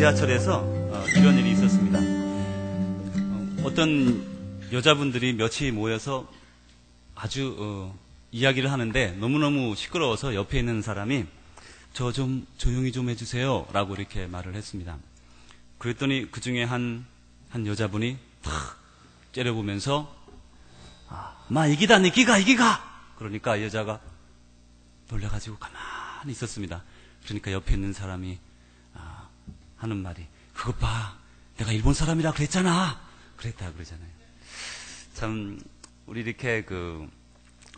지하철에서 이런 일이 있었습니다. 어떤 여자분들이 몇이 모여서 아주 이야기를 하는데 너무너무 시끄러워서 옆에 있는 사람이 저 좀 조용히 좀 해주세요 라고 이렇게 말을 했습니다. 그랬더니 그 중에 한 여자분이 탁 째려보면서 마 이기다 그러니까 이 여자가 놀래가지고 가만히 있었습니다. 그러니까 옆에 있는 사람이 하는 말이 그것 봐 내가 일본 사람이라 그랬잖아 그랬다 그러잖아요. 참 우리 이렇게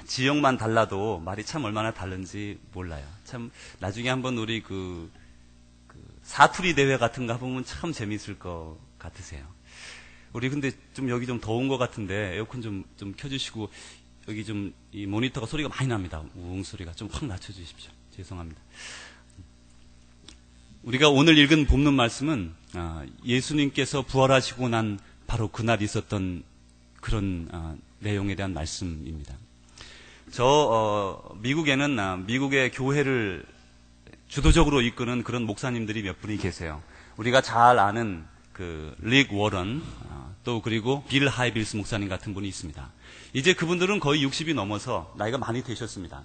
지역만 달라도 말이 참 얼마나 다른지 몰라요. 참 나중에 한번 우리 사투리 대회 같은 거 해보면 참 재밌을 것 같으세요. 우리 근데 좀 여기 좀 더운 것 같은데 에어컨 좀 켜주시고 여기 좀 이 모니터가 소리가 많이 납니다. 우웅 소리가 좀 확 낮춰주십시오. 죄송합니다. 우리가 오늘 읽은 본문 말씀은 예수님께서 부활하시고 난 바로 그날 있었던 그런 내용에 대한 말씀입니다. 미국에는 미국의 교회를 주도적으로 이끄는 그런 목사님들이 몇 분이 계세요. 우리가 잘 아는 릭 워런 또 그리고 빌 하이빌스 목사님 같은 분이 있습니다. 이제 그분들은 거의 60이 넘어서 나이가 많이 되셨습니다.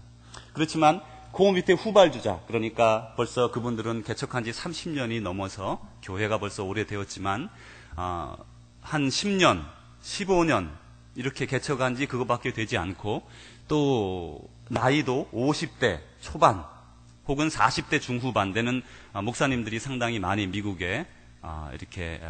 그렇지만 그 밑에 후발주자, 그러니까 벌써 그분들은 개척한 지 30년이 넘어서 교회가 벌써 오래되었지만 한 10년, 15년 이렇게 개척한 지 그거밖에 되지 않고 또 나이도 50대 초반 혹은 40대 중후반 되는 목사님들이 상당히 많이 미국에 이렇게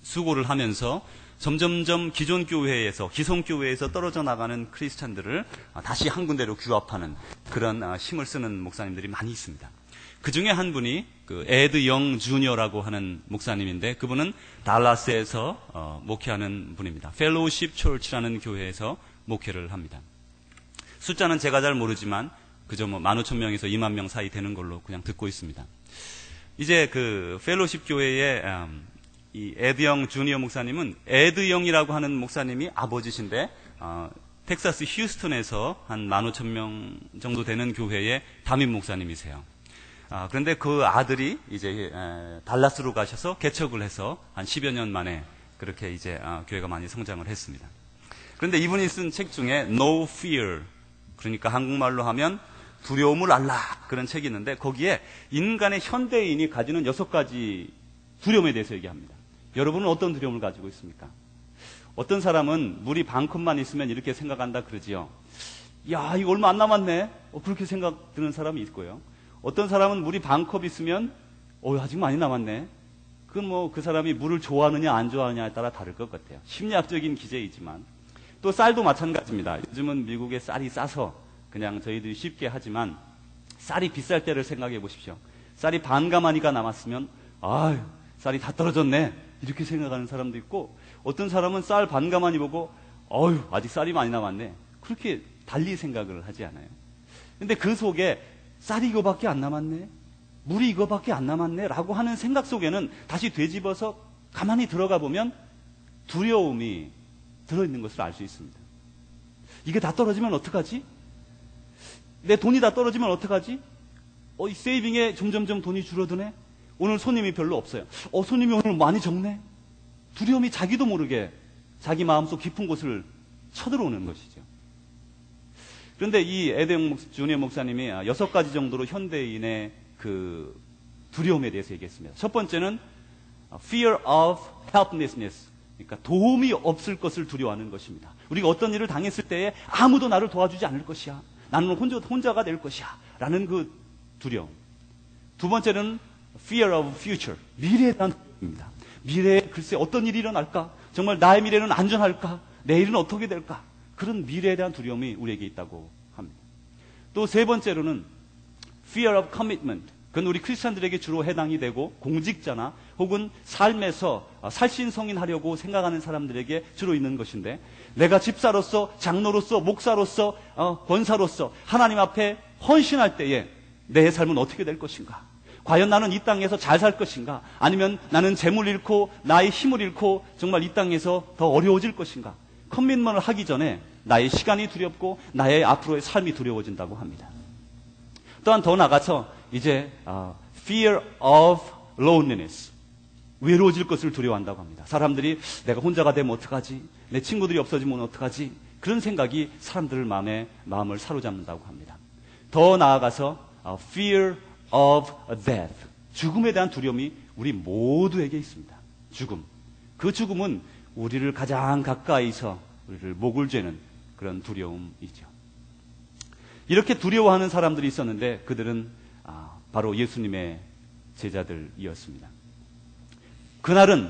수고를 하면서 점점점 기존 교회에서 기성 교회에서 떨어져 나가는 크리스찬들을 다시 한 군데로 규합하는 그런 힘을 쓰는 목사님들이 많이 있습니다. 그 중에 한 분이 에드 영 주니어라고 하는 목사님인데 그분은 달라스에서 목회하는 분입니다. 펠로우십 처치라는 교회에서 목회를 합니다. 숫자는 제가 잘 모르지만 그저 15,000명에서 2만 명 사이 되는 걸로 그냥 듣고 있습니다. 이제 펠로우십 교회의 이 에드 영 주니어 목사님은 에드 영이라고 하는 목사님이 아버지신데 텍사스 휴스턴에서 한 15,000명 정도 되는 교회의 담임 목사님이세요. 그런데 그 아들이 이제 달라스로 가셔서 개척을 해서 한 10여 년 만에 그렇게 이제 교회가 많이 성장을 했습니다. 그런데 이분이 쓴 책 중에 No Fear, 그러니까 한국말로 하면 두려움을 알라, 그런 책이 있는데 거기에 인간의 현대인이 가지는 6가지 두려움에 대해서 얘기합니다. 여러분은 어떤 두려움을 가지고 있습니까? 어떤 사람은 물이 반컵만 있으면 이렇게 생각한다 그러지요. 야, 이거 얼마 안 남았네. 그렇게 생각 드는 사람이 있고요. 어떤 사람은 물이 반컵 있으면 아직 많이 남았네. 그건 그 사람이 물을 좋아하느냐 안 좋아하느냐에 따라 다를 것 같아요. 심리학적인 기제이지만 또 쌀도 마찬가지입니다. 요즘은 미국에 쌀이 싸서 그냥 저희들이 쉽게 하지만 쌀이 비쌀 때를 생각해 보십시오. 쌀이 반가마니가 남았으면 쌀이 다 떨어졌네 이렇게 생각하는 사람도 있고 어떤 사람은 쌀 반가마니 보고 아직 쌀이 많이 남았네 그렇게 달리 생각을 하지 않아요. 근데 그 속에 쌀이 이거밖에 안 남았네 물이 이거밖에 안 남았네 라고 하는 생각 속에는 다시 되짚어서 가만히 들어가 보면 두려움이 들어있는 것을 알 수 있습니다. 이게 다 떨어지면 어떡하지? 내 돈이 다 떨어지면 어떡하지? 이 세이빙에 점점점 돈이 줄어드네? 오늘 손님이 별로 없어요. 손님이 오늘 많이 적네? 두려움이 자기도 모르게 자기 마음속 깊은 곳을 쳐들어오는 것이죠. 그런데 이 에드 주니어 목사님이 6가지 정도로 현대인의 두려움에 대해서 얘기했습니다. 첫 번째는 fear of helplessness. 그러니까 도움이 없을 것을 두려워하는 것입니다. 우리가 어떤 일을 당했을 때에 아무도 나를 도와주지 않을 것이야. 나는 혼자가 될 것이야. 라는 그 두려움. 두 번째는 fear of future. 미래에 대한 두려움입니다. 미래에 글쎄 어떤 일이 일어날까? 정말 나의 미래는 안전할까? 내일은 어떻게 될까? 그런 미래에 대한 두려움이 우리에게 있다고 합니다. 또 세 번째로는 fear of commitment. 그건 우리 크리스찬들에게 주로 해당이 되고 공직자나 혹은 삶에서 살신성인하려고 생각하는 사람들에게 주로 있는 것인데 내가 집사로서 장로로서 목사로서 권사로서 하나님 앞에 헌신할 때에 내 삶은 어떻게 될 것인가? 과연 나는 이 땅에서 잘 살 것인가? 아니면 나는 재물 잃고 나의 힘을 잃고 정말 이 땅에서 더 어려워질 것인가? 커밋먼트를 하기 전에 나의 시간이 두렵고 나의 앞으로의 삶이 두려워진다고 합니다. 또한 더 나가서 이제 fear of loneliness, 외로워질 것을 두려워한다고 합니다. 사람들이 내가 혼자가 되면 어떡하지? 내 친구들이 없어지면 어떡하지? 그런 생각이 사람들 마음을 사로잡는다고 합니다. 더 나아가서 fear of death, 죽음에 대한 두려움이 우리 모두에게 있습니다. 죽음. 그 죽음은 우리를 가장 가까이서 우리를 목을 죄는 그런 두려움이죠. 이렇게 두려워하는 사람들이 있었는데 그들은 바로 예수님의 제자들이었습니다. 그날은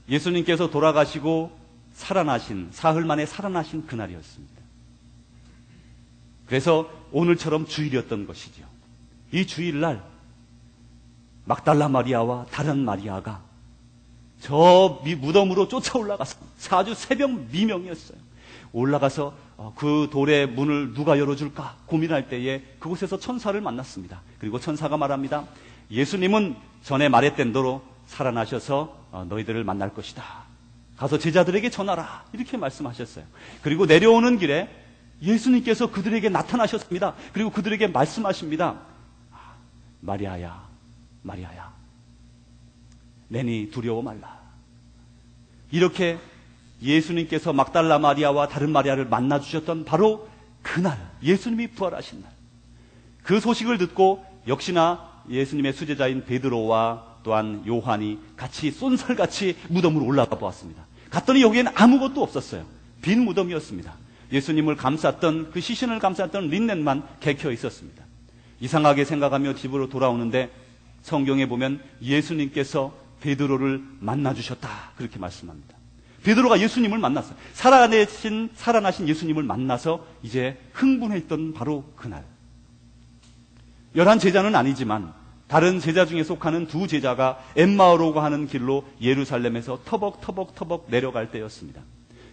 예수님께서 돌아가시고 살아나신, 사흘 만에 살아나신 그날이었습니다. 그래서 오늘처럼 주일이었던 것이죠. 이 주일날 막달라 마리아와 다른 마리아가 저 무덤으로 쫓아 올라가서 아주 새벽 미명이었어요. 올라가서 그 돌의 문을 누가 열어줄까 고민할 때에 그곳에서 천사를 만났습니다. 그리고 천사가 말합니다. 예수님은 전에 말했던 대로 살아나셔서 너희들을 만날 것이다. 가서 제자들에게 전하라. 이렇게 말씀하셨어요. 그리고 내려오는 길에 예수님께서 그들에게 나타나셨습니다. 그리고 그들에게 말씀하십니다. 마리아야, 마리아야, 내니 두려워 말라. 이렇게 예수님께서 막달라 마리아와 다른 마리아를 만나주셨던 바로 그날, 예수님이 부활하신 날, 그 소식을 듣고 역시나 예수님의 수제자인 베드로와 또한 요한이 같이 쏜살같이 무덤으로 올라가 보았습니다. 갔더니 여기엔 아무것도 없었어요. 빈 무덤이었습니다. 예수님을 감쌌던 그 시신을 감쌌던 린넨만 개켜 있었습니다. 이상하게 생각하며 집으로 돌아오는데 성경에 보면 예수님께서 베드로를 만나주셨다 그렇게 말씀합니다. 베드로가 예수님을 만났어요. 살아나신 예수님을 만나서 이제 흥분했던 바로 그날. 11제자는 아니지만 다른 제자 중에 속하는 두 제자가 엠마오라고 하는 길로 예루살렘에서 터벅터벅 내려갈 때였습니다.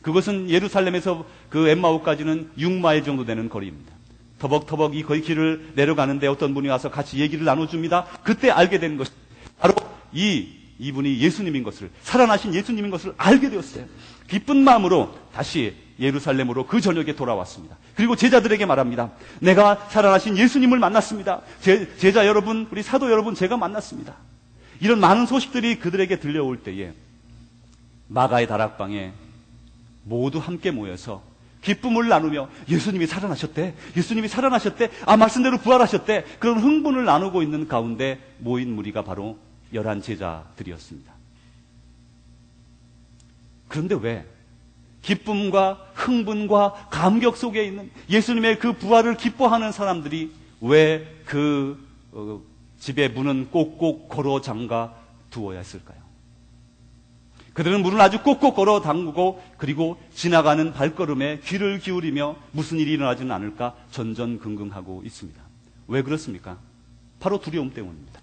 그것은 예루살렘에서 그 엠마오까지는 6마일 정도 되는 거리입니다. 터벅터벅 이 거의 길을 내려가는데 어떤 분이 와서 같이 얘기를 나눠줍니다. 그때 알게 된 것이 바로 이분이 예수님인 것을, 살아나신 예수님인 것을 알게 되었어요. 기쁜 마음으로 다시 예루살렘으로 그 저녁에 돌아왔습니다. 그리고 제자들에게 말합니다. 내가 살아나신 예수님을 만났습니다. 제자 여러분, 우리 사도 여러분, 제가 만났습니다. 이런 많은 소식들이 그들에게 들려올 때에 마가의 다락방에 모두 함께 모여서 기쁨을 나누며 예수님이 살아나셨대, 예수님이 살아나셨대, 말씀대로 부활하셨대, 그런 흥분을 나누고 있는 가운데 모인 무리가 바로 11제자들이었습니다. 그런데 왜 기쁨과 흥분과 감격 속에 있는 예수님의 그 부활을 기뻐하는 사람들이 왜 그 집의 문은 꼭꼭 걸어 잠가 두어야 했을까요? 그들은 문을 아주 꼭꼭 걸어 잠그고 그리고 지나가는 발걸음에 귀를 기울이며 무슨 일이 일어나지는 않을까 전전긍긍하고 있습니다. 왜 그렇습니까? 바로 두려움 때문입니다.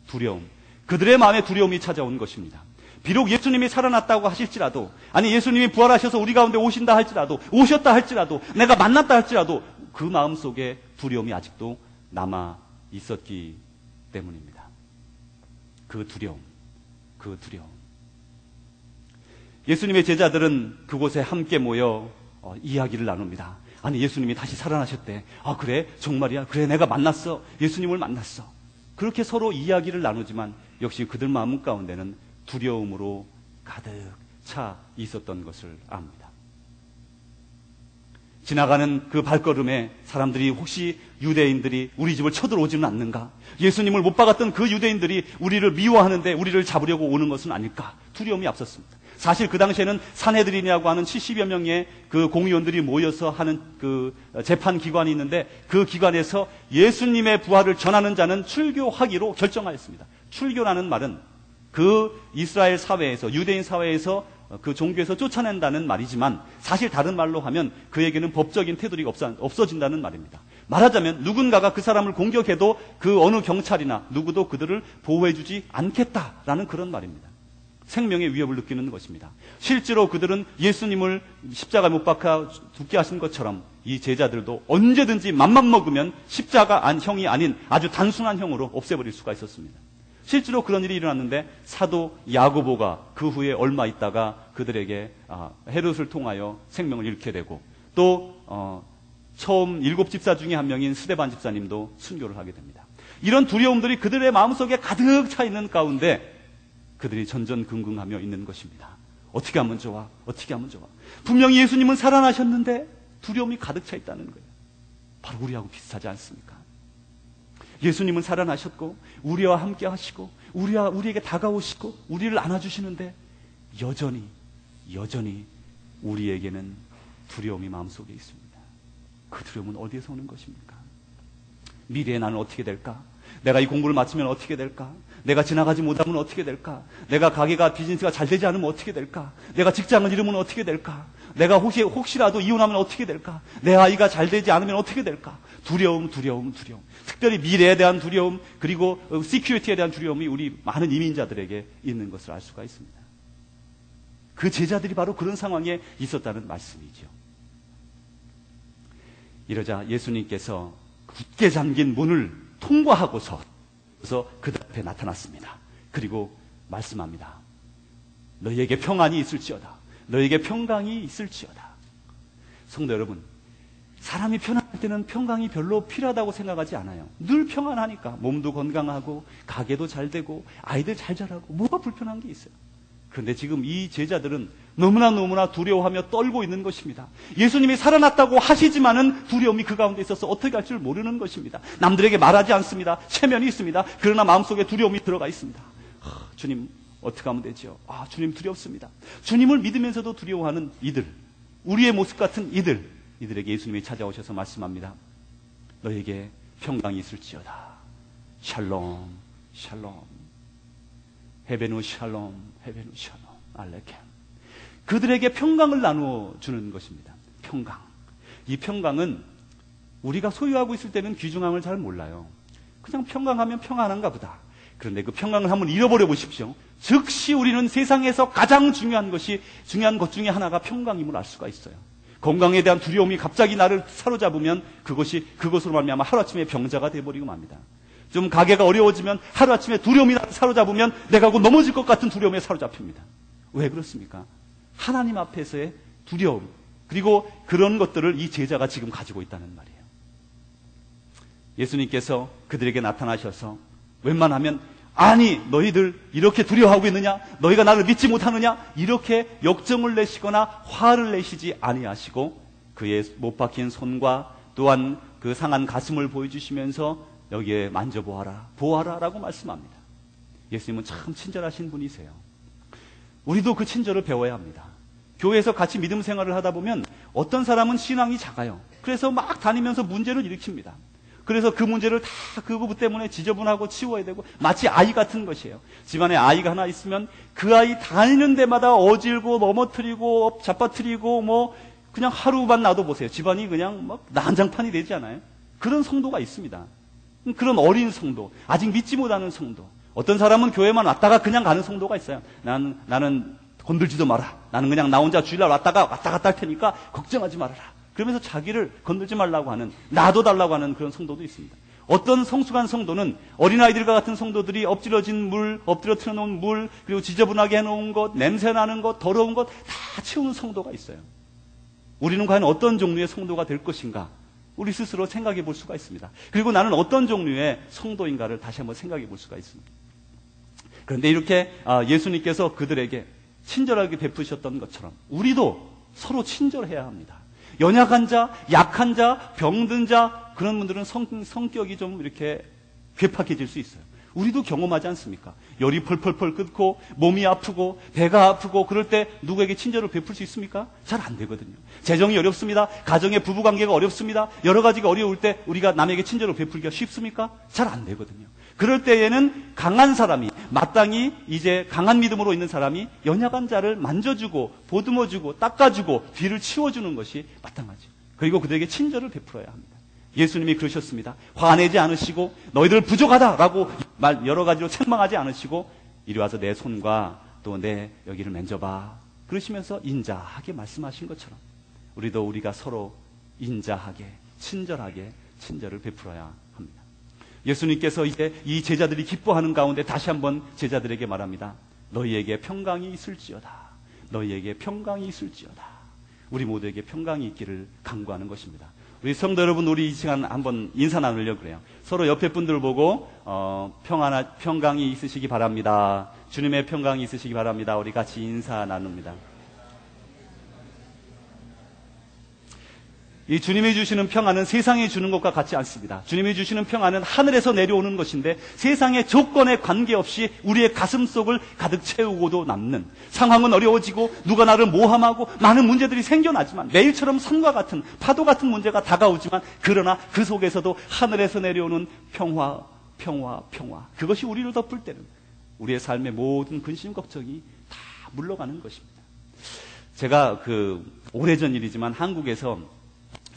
두려움. 그들의 마음에 두려움이 찾아온 것입니다. 비록 예수님이 살아났다고 하실지라도, 아니 예수님이 부활하셔서 우리 가운데 오신다 할지라도, 오셨다 할지라도, 내가 만났다 할지라도 그 마음 속에 두려움이 아직도 남아 있었기 때문입니다. 그 두려움. 예수님의 제자들은 그곳에 함께 모여 이야기를 나눕니다. 아니 예수님이 다시 살아나셨대. 그래? 정말이야? 그래, 내가 만났어. 예수님을 만났어. 그렇게 서로 이야기를 나누지만 역시 그들 마음 가운데는 두려움으로 가득 차 있었던 것을 압니다. 지나가는 그 발걸음에 사람들이 혹시 유대인들이 우리 집을 쳐들어오지는 않는가? 예수님을 못 박았던 그 유대인들이 우리를 미워하는데 우리를 잡으려고 오는 것은 아닐까? 두려움이 앞섰습니다. 사실 그 당시에는 산헤드린이라고 하는 70여 명의 그 공의원들이 모여서 하는 그 재판 기관이 있는데 그 기관에서 예수님의 부활을 전하는 자는 출교하기로 결정하였습니다. 출교라는 말은 그 이스라엘 사회에서, 유대인 사회에서, 그 종교에서 쫓아낸다는 말이지만 사실 다른 말로 하면 그에게는 법적인 테두리가 없어진다는 말입니다. 말하자면 누군가가 그 사람을 공격해도 그 어느 경찰이나 누구도 그들을 보호해주지 않겠다라는 그런 말입니다. 생명의 위협을 느끼는 것입니다. 실제로 그들은 예수님을 십자가에 못 박아 죽게 하신 것처럼 이 제자들도 언제든지 맘만 먹으면 십자가 형이 아닌 아주 단순한 형으로 없애버릴 수가 있었습니다. 실제로 그런 일이 일어났는데 사도 야고보가 그 후에 얼마 있다가 그들에게 헤롯을 통하여 생명을 잃게 되고 또 처음 7 집사 중에 한 명인 스데반 집사님도 순교를 하게 됩니다. 이런 두려움들이 그들의 마음속에 가득 차 있는 가운데 그들이 전전긍긍하며 있는 것입니다. 어떻게 하면 좋아? 어떻게 하면 좋아? 분명히 예수님은 살아나셨는데 두려움이 가득 차 있다는 거예요. 바로 우리하고 비슷하지 않습니까? 예수님은 살아나셨고 우리와 함께 하시고 우리에게 다가오시고 우리를 안아주시는데 여전히 우리에게는 두려움이 마음속에 있습니다. 그 두려움은 어디에서 오는 것입니까? 미래에 나는 어떻게 될까? 내가 이 공부를 마치면 어떻게 될까? 내가 지나가지 못하면 어떻게 될까? 내가 가게가 비즈니스가 잘 되지 않으면 어떻게 될까? 내가 직장을 잃으면 어떻게 될까? 내가 혹시라도 이혼하면 어떻게 될까? 내 아이가 잘 되지 않으면 어떻게 될까? 두려움. 특별히 미래에 대한 두려움, 그리고 시큐리티에 대한 두려움이 우리 많은 이민자들에게 있는 것을 알 수가 있습니다. 그 제자들이 바로 그런 상황에 있었다는 말씀이죠. 이러자 예수님께서 굳게 잠긴 문을 통과하고서 그들 앞에 나타났습니다. 그리고 말씀합니다. 너희에게 평안이 있을지어다. 너희에게 평강이 있을지어다. 성도 여러분, 사람이 편안할 때는 평강이 별로 필요하다고 생각하지 않아요. 늘 평안하니까 몸도 건강하고 가게도 잘 되고 아이들 잘 자라고 뭐가 불편한 게 있어요. 그런데 지금 이 제자들은 너무나 두려워하며 떨고 있는 것입니다. 예수님이 살아났다고 하시지만은 두려움이 그 가운데 있어서 어떻게 할 줄 모르는 것입니다. 남들에게 말하지 않습니다. 체면이 있습니다. 그러나 마음속에 두려움이 들어가 있습니다. 주님, 어떻게 하면 되죠? 주님 두렵습니다. 주님을 믿으면서도 두려워하는 이들, 우리의 모습 같은 이들에게 예수님이 찾아오셔서 말씀합니다. 너에게 평강이 있을지어다. 샬롬, 샬롬. 헤베누 샬롬, 헤베누 샬롬, 알레케. 그들에게 평강을 나누어 주는 것입니다. 평강. 이 평강은 우리가 소유하고 있을 때는 귀중함을 잘 몰라요. 그냥 평강하면 평안한가 보다. 그런데 그 평강을 한번 잃어버려 보십시오. 즉시 우리는 세상에서 가장 중요한 것 중에 하나가 평강임을 알 수가 있어요. 건강에 대한 두려움이 갑자기 나를 사로잡으면 그것으로 말미암아 하루아침에 병자가 되어버리고 맙니다. 좀 가게가 어려워지면 하루아침에 두려움이 나를 사로잡으면 내가 곧 넘어질 것 같은 두려움에 사로잡힙니다. 왜 그렇습니까? 하나님 앞에서의 두려움, 그리고 그런 것들을 이 제자가 지금 가지고 있다는 말이에요. 예수님께서 그들에게 나타나셔서 웬만하면 아니 너희들 이렇게 두려워하고 있느냐? 너희가 나를 믿지 못하느냐? 이렇게 역정을 내시거나 화를 내시지 아니하시고 그의 못 박힌 손과 또한 그 상한 가슴을 보여주시면서 여기에 만져보아라, 보아라 라고 말씀합니다. 예수님은 참 친절하신 분이세요. 우리도 그 친절을 배워야 합니다. 교회에서 같이 믿음 생활을 하다 보면 어떤 사람은 신앙이 작아요. 그래서 막 다니면서 문제를 일으킵니다. 그래서 그 문제를 다 그거 때문에 지저분하고 치워야 되고 마치 아이 같은 것이에요. 집안에 아이가 하나 있으면 그 아이 다니는 데마다 어질고 넘어뜨리고 잡아뜨리고 그냥 하루만 놔도 보세요. 집안이 그냥 막 난장판이 되지 않아요? 그런 성도가 있습니다. 그런 어린 성도, 아직 믿지 못하는 성도. 어떤 사람은 교회만 왔다가 그냥 가는 성도가 있어요. 나는 건들지도 마라. 나는 그냥 나 혼자 주일날 왔다 갔다 할 테니까 걱정하지 말아라. 그러면서 자기를 건들지 말라고 하는, 놔둬달라고 하는 그런 성도도 있습니다. 어떤 성숙한 성도는 어린아이들과 같은 성도들이 엎질러진 물, 엎드려 틀어놓은 물, 그리고 지저분하게 해놓은 것, 냄새나는 것, 더러운 것 다 치우는 성도가 있어요. 우리는 과연 어떤 종류의 성도가 될 것인가? 우리 스스로 생각해 볼 수가 있습니다. 그리고 나는 어떤 종류의 성도인가를 다시 한번 생각해 볼 수가 있습니다. 그런데 이렇게 예수님께서 그들에게 친절하게 베푸셨던 것처럼 우리도 서로 친절해야 합니다. 연약한 자, 약한 자, 병든 자, 그런 분들은 성격이 좀 이렇게 괴팍해질 수 있어요. 우리도 경험하지 않습니까? 열이 펄펄펄 끓고 몸이 아프고 배가 아프고 그럴 때 누구에게 친절을 베풀 수 있습니까? 잘 안 되거든요. 재정이 어렵습니다. 가정의 부부관계가 어렵습니다. 여러 가지가 어려울 때 우리가 남에게 친절을 베풀기가 쉽습니까? 잘 안 되거든요. 그럴 때에는 강한 사람이, 마땅히 이제 강한 믿음으로 있는 사람이 연약한 자를 만져주고 보듬어주고 닦아주고 뒤를 치워주는 것이 마땅하죠. 그리고 그들에게 친절을 베풀어야 합니다. 예수님이 그러셨습니다. 화내지 않으시고 너희들 부족하다라고 여러 가지로 책망하지 않으시고 이리 와서 내 손과 또 내 여기를 만져봐 그러시면서 인자하게 말씀하신 것처럼 우리가 서로 인자하게 친절하게 친절을 베풀어야 합니다. 예수님께서 이제 이 제자들이 기뻐하는 가운데 다시 한번 제자들에게 말합니다. 너희에게 평강이 있을지어다. 너희에게 평강이 있을지어다. 우리 모두에게 평강이 있기를 간구하는 것입니다. 우리 성도 여러분, 우리 이 시간 한번 인사 나누려고 그래요. 서로 옆에 분들 보고 평강이 있으시기 바랍니다. 주님의 평강이 있으시기 바랍니다. 우리 같이 인사 나눕니다. 이 주님이 주시는 평안은 세상이 주는 것과 같지 않습니다. 주님이 주시는 평안은 하늘에서 내려오는 것인데 세상의 조건에 관계없이 우리의 가슴 속을 가득 채우고도 남는, 상황은 어려워지고 누가 나를 모함하고 많은 문제들이 생겨나지만 매일처럼 산과 같은 파도 같은 문제가 다가오지만 그러나 그 속에서도 하늘에서 내려오는 평화, 그것이 우리를 덮을 때는 우리의 삶의 모든 근심 걱정이 다 물러가는 것입니다. 제가 오래전 일이지만 한국에서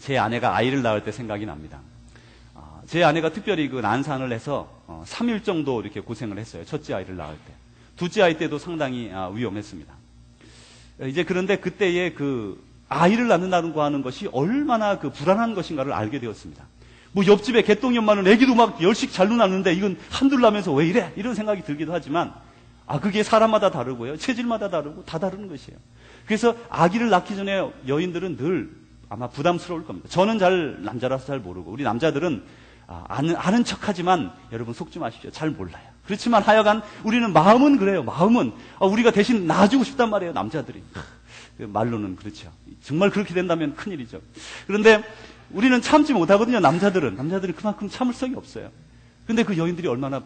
제 아내가 아이를 낳을 때 생각이 납니다. 제 아내가 특별히 난산을 해서 3일 정도 이렇게 고생을 했어요. 첫째 아이를 낳을 때. 둘째 아이 때도 상당히 위험했습니다. 이제 그런데 그때의 아이를 낳는다는 거 하는 것이 얼마나 불안한 것인가를 알게 되었습니다. 뭐 옆집에 개똥이 엄마는 애기도 막 열씩 잘 낳는데 이건 한둘 나면서 왜 이래? 이런 생각이 들기도 하지만 그게 사람마다 다르고요. 체질마다 다르고 다 다른 것이에요. 그래서 아기를 낳기 전에 여인들은 늘 아마 부담스러울 겁니다. 저는 남자라서 잘 모르고 우리 남자들은 아는 척하지만 여러분 속지 마십시오. 잘 몰라요. 그렇지만 하여간 우리는 마음은 그래요. 마음은 우리가 대신 낳아주고 싶단 말이에요. 남자들이 말로는 그렇죠. 정말 그렇게 된다면 큰일이죠. 그런데 우리는 참지 못하거든요. 남자들이 그만큼 참을성이 없어요. 그런데 그 여인들이 얼마나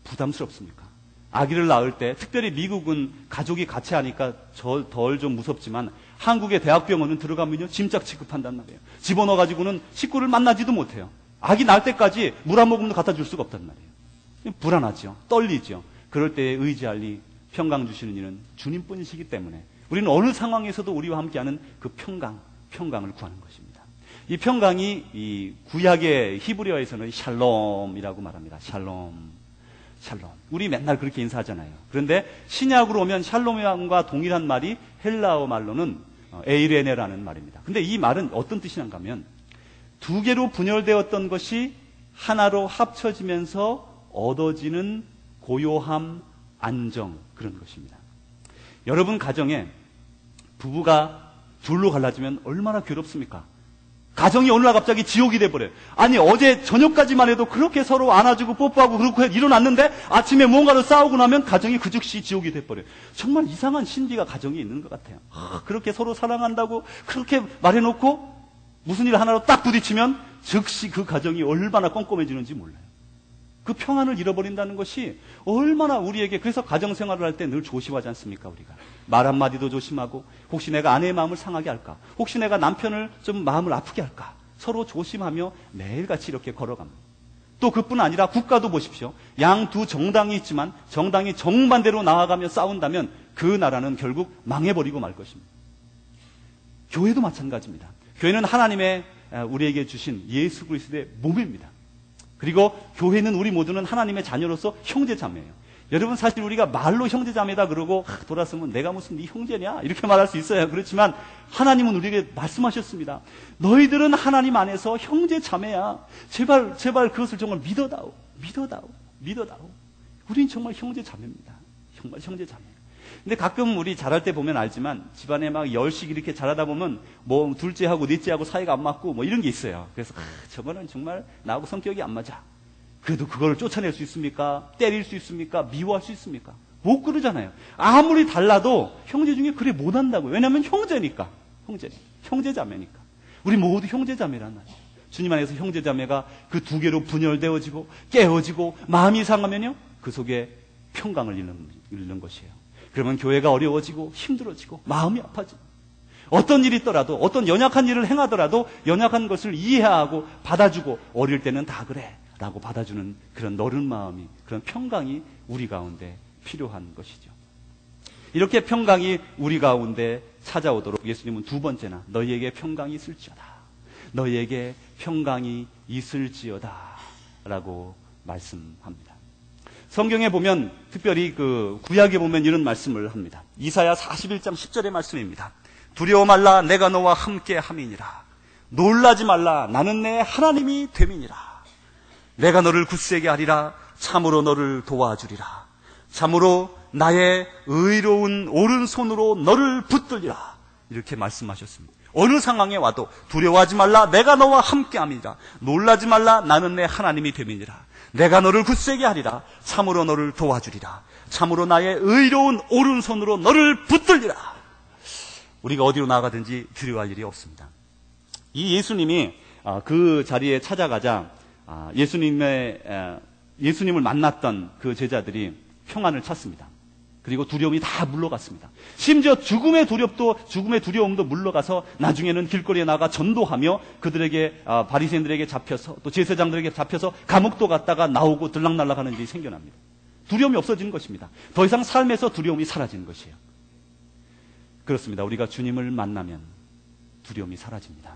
부담스럽습니까? 아기를 낳을 때, 특별히 미국은 가족이 같이 하니까 덜 좀 무섭지만 한국의 대학병원은 들어가면요 짐짝 취급한단 말이에요. 집어넣어가지고는 식구를 만나지도 못해요. 아기 낳을 때까지 물 한 모금도 갖다 줄 수가 없단 말이에요. 불안하죠. 떨리죠. 그럴 때에 의지할 리, 평강 주시는 이는 주님뿐이시기 때문에 우리는 어느 상황에서도 우리와 함께하는 그 평강을 구하는 것입니다. 이 평강이 이 구약의 히브리어에서는 샬롬이라고 말합니다. 샬롬. 우리 맨날 그렇게 인사하잖아요. 그런데 신약으로 오면 샬롬과 동일한 말이 헬라어 말로는 에이레네라는 말입니다. 근데 이 말은 어떤 뜻이란가 하면 두 개로 분열되었던 것이 하나로 합쳐지면서 얻어지는 고요함, 안정, 그런 것입니다. 여러분 가정에 부부가 둘로 갈라지면 얼마나 괴롭습니까? 가정이 어느 날 갑자기 지옥이 돼버려요. 아니 어제 저녁까지만 해도 그렇게 서로 안아주고 뽀뽀하고 그렇게 일어났는데 아침에 뭔가로 싸우고 나면 가정이 그 즉시 지옥이 돼버려요. 정말 이상한 신비가 가정에 있는 것 같아요. 그렇게 서로 사랑한다고 그렇게 말해놓고 무슨 일 하나로 딱 부딪히면 즉시 그 가정이 얼마나 껌껌해지는지 몰라요. 그 평안을 잃어버린다는 것이 얼마나 우리에게, 그래서 가정생활을 할 때 늘 조심하지 않습니까? 우리가 말 한마디도 조심하고, 혹시 내가 아내의 마음을 상하게 할까, 혹시 내가 남편을 좀 마음을 아프게 할까, 서로 조심하며 매일같이 이렇게 걸어갑니다. 또 그뿐 아니라 국가도 보십시오. 양 두 정당이 있지만 정당이 정반대로 나아가며 싸운다면 그 나라는 결국 망해버리고 말 것입니다. 교회도 마찬가지입니다. 교회는 하나님의 우리에게 주신 예수 그리스도의 몸입니다. 그리고 교회는 우리 모두는 하나님의 자녀로서 형제자매예요. 여러분 사실 우리가 말로 형제자매다 그러고 돌아서면 내가 무슨 네 형제냐 이렇게 말할 수 있어요. 그렇지만 하나님은 우리에게 말씀하셨습니다. 너희들은 하나님 안에서 형제자매야. 제발 그것을 정말 믿어다오. 우린 정말 형제자매입니다. 정말 형제자매예요. 근데 가끔 우리 자랄 때 보면 알지만 집안에 막 열씩 이렇게 자라다 보면 뭐 둘째하고 넷째하고 사이가 안 맞고 뭐 이런 게 있어요. 그래서 저거는 정말 나하고 성격이 안 맞아. 그래도 그걸 쫓아낼 수 있습니까? 때릴 수 있습니까? 미워할 수 있습니까? 못 그러잖아요. 아무리 달라도 형제 중에 그래 못한다고요. 왜냐하면 형제니까. 형제자매니까. 우리 모두 형제자매란 말이에요. 주님 안에서 형제자매가 그 두 개로 분열되어지고 깨어지고 마음이 상하면요 그 속에 평강을 잃는 것이에요. 그러면 교회가 어려워지고 힘들어지고 마음이 아파지고 어떤 일이 있더라도 어떤 연약한 일을 행하더라도 연약한 것을 이해하고 받아주고 어릴 때는 다 그래 라고 받아주는 그런 너른 마음이, 그런 평강이 우리 가운데 필요한 것이죠. 이렇게 평강이 우리 가운데 찾아오도록 예수님은 두 번째나 너희에게 평강이 있을지어다. 너희에게 평강이 있을지어다 라고 말씀합니다. 성경에 보면 특별히 그 구약에 보면 이런 말씀을 합니다. 이사야 41장 10절의 말씀입니다. 두려워 말라 내가 너와 함께 함이니라. 놀라지 말라 나는 내 하나님이 됨이니라. 내가 너를 굳세게 하리라. 참으로 너를 도와주리라. 참으로 나의 의로운 오른손으로 너를 붙들리라. 이렇게 말씀하셨습니다. 어느 상황에 와도 두려워하지 말라. 내가 너와 함께함이라. 놀라지 말라. 나는 내 하나님이 됨이니라. 내가 너를 굳세게 하리라. 참으로 너를 도와주리라. 참으로 나의 의로운 오른손으로 너를 붙들리라. 우리가 어디로 나가든지 두려워할 일이 없습니다. 이 예수님이 그 자리에 찾아가자 예수님을 만났던 그 제자들이 평안을 찾습니다. 그리고 두려움이 다 물러갔습니다. 심지어 죽음의 두려움도 물러가서 나중에는 길거리에 나가 전도하며 그들에게 바리새인들에게 잡혀서 또 제사장들에게 잡혀서 감옥도 갔다가 나오고 들락날락하는 일이 생겨납니다. 두려움이 없어지는 것입니다. 더 이상 삶에서 두려움이 사라지는 것이에요. 그렇습니다. 우리가 주님을 만나면 두려움이 사라집니다.